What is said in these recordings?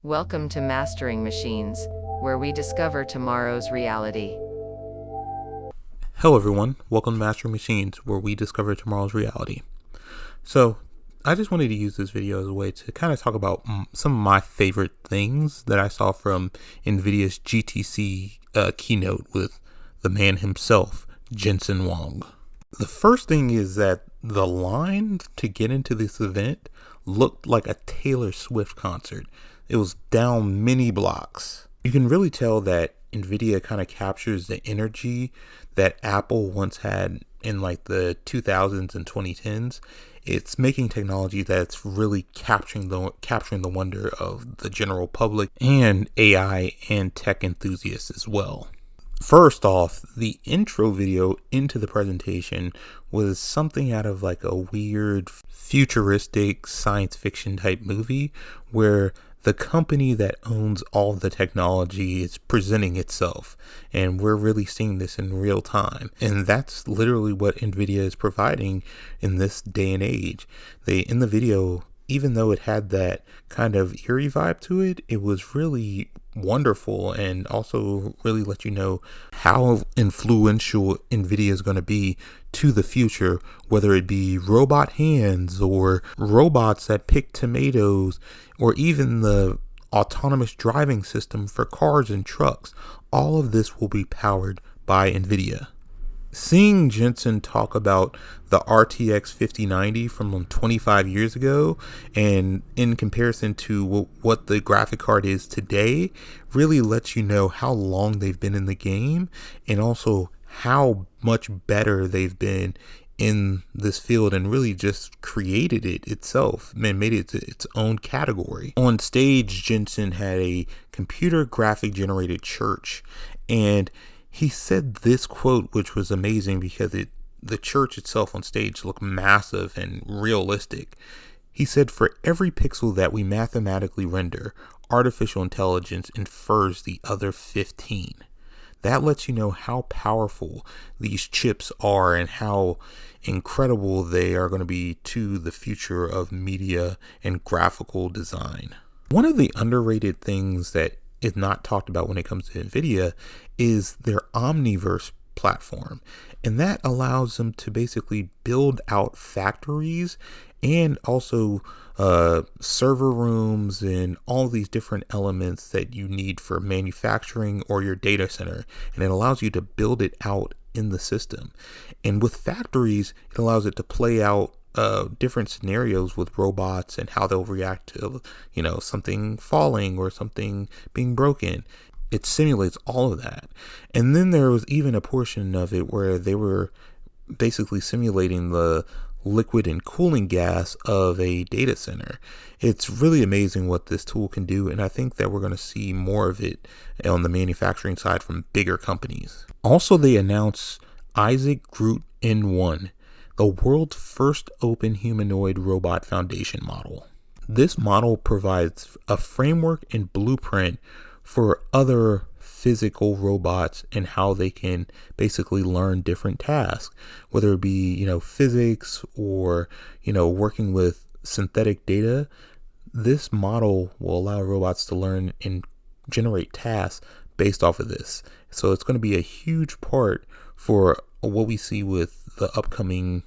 Welcome to Mastering Machines, where we discover tomorrow's reality. Hello everyone, welcome to Mastering Machines, where we discover tomorrow's reality. So, I just wanted to use this video as a way to kind of talk about some of my favorite things that I saw from Nvidia's GTC keynote with the man himself, Jensen Huang. The first thing is that the line to get into this event looked like a Taylor Swift concert. It was down many blocks. You can really tell that Nvidia kind of captures the energy that Apple once had in like the 2000s and 2010s. It's making technology that's really capturing the wonder of the general public and AI and tech enthusiasts as well. First off, the intro video into the presentation was something out of like a weird futuristic science fiction type movie where the company that owns all the technology is presenting itself, and we're really seeing this in real time. And that's literally what Nvidia is providing in this day and age. In the video, even though it had that kind of eerie vibe to it, it was really wonderful and also really let you know how influential Nvidia is going to be to the future, whether it be robot hands or robots that pick tomatoes or even the autonomous driving system for cars and trucks. All of this will be powered by Nvidia. Seeing Jensen talk about the RTX 5090 from 25 years ago and in comparison to what the graphic card is today really lets you know how long they've been in the game and also how much better they've been in this field and really just created it itself and made it its own category. On stage, Jensen had a computer graphic generated church, and he said this quote, which was amazing because the church itself on stage looked massive and realistic. He said, "For every pixel that we mathematically render, artificial intelligence infers the other 15. That lets you know how powerful these chips are and how incredible they are going to be to the future of media and graphical design. One of the underrated things that is not talked about when it comes to Nvidia is their Omniverse platform, and that allows them to basically build out factories and also server rooms and all these different elements that you need for manufacturing or your data center, and it allows you to build it out in the system. And with factories, it allows it to play out different scenarios with robots and how they'll react to, something falling or something being broken. It simulates all of that. And then there was even a portion of it where they were basically simulating the liquid and cooling gas of a data center. It's really amazing what this tool can do, and I think that we're going to see more of it on the manufacturing side from bigger companies. Also, they announced Isaac GR00T N1, the world's first open humanoid robot foundation model. This model provides a framework and blueprint for other physical robots and how they can basically learn different tasks, whether it be, physics or, working with synthetic data. This model will allow robots to learn and generate tasks based off of this. So it's going to be a huge part for what we see with the upcoming,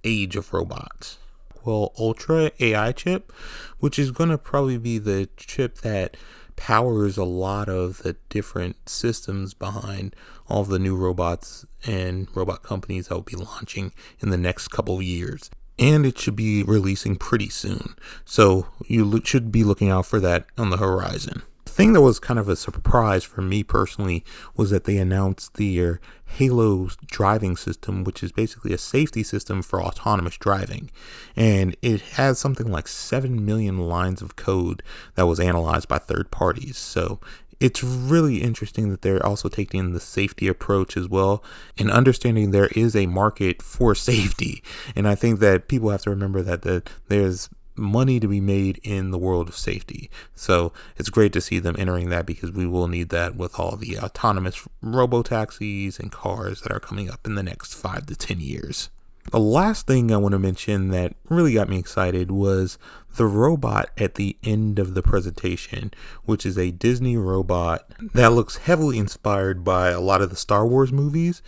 age of robots. Well, Ultra AI chip, which is going to probably be the chip that powers a lot of the different systems behind all of the new robots and robot companies that will be launching in the next couple of years. And it should be releasing pretty soon. So you should be looking out for that on the horizon. The thing that was kind of a surprise for me personally was that they announced their Halo driving system, which is basically a safety system for autonomous driving. And it has something like 7 million lines of code that was analyzed by third parties. So it's really interesting that they're also taking the safety approach as well and understanding there is a market for safety. And I think that people have to remember that there's money to be made in the world of safety. So it's great to see them entering that because we will need that with all the autonomous robo-taxis and cars that are coming up in the next 5 to 10 years. The last thing I want to mention that really got me excited was the robot at the end of the presentation, which is a Disney robot that looks heavily inspired by a lot of the Star Wars movies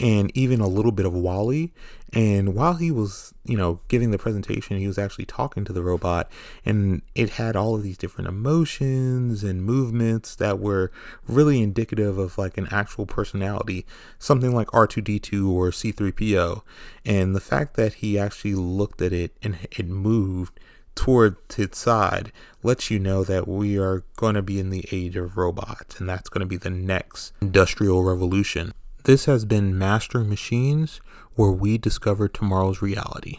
and even a little bit of WALL-E. And while he was, giving the presentation, he was actually talking to the robot, and it had all of these different emotions and movements that were really indicative of like an actual personality, something like R2-D2 or C-3PO. And the fact that he actually looked at it and it moved toward its side lets you know that we are going to be in the age of robots, and that's going to be the next industrial revolution. This has been Mastering Machines, where we discover tomorrow's reality.